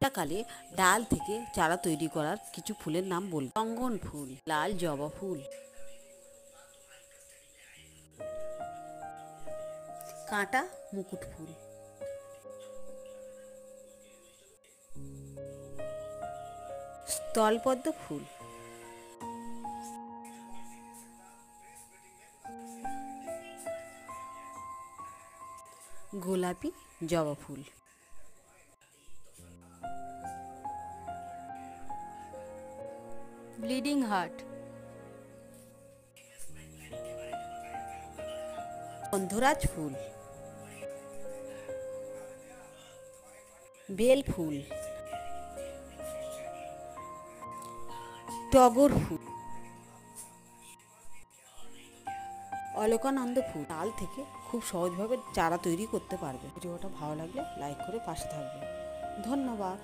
শীতকালে ডাল থেকে চারা তৈরি করার কিছু ফুলের নাম বলবো। চন্দন ফুল, লাল জবা ফুল, কাঁটা মুকুট ফুল, স্থলপদ্ম ফুল, গোলাপি জবা ফুল, ব্লিডিং হার্ট, গন্ধরাজ ফুল, বেল ফুল, টগর ফুল, অলকানন্দ ফুল। ডাল থেকে খুব সহজভাবে চারা তৈরি করতে পারবে। ভিডিওটা ভালো লাগলে লাইক করে পাশে থাকবে। ধন্যবাদ।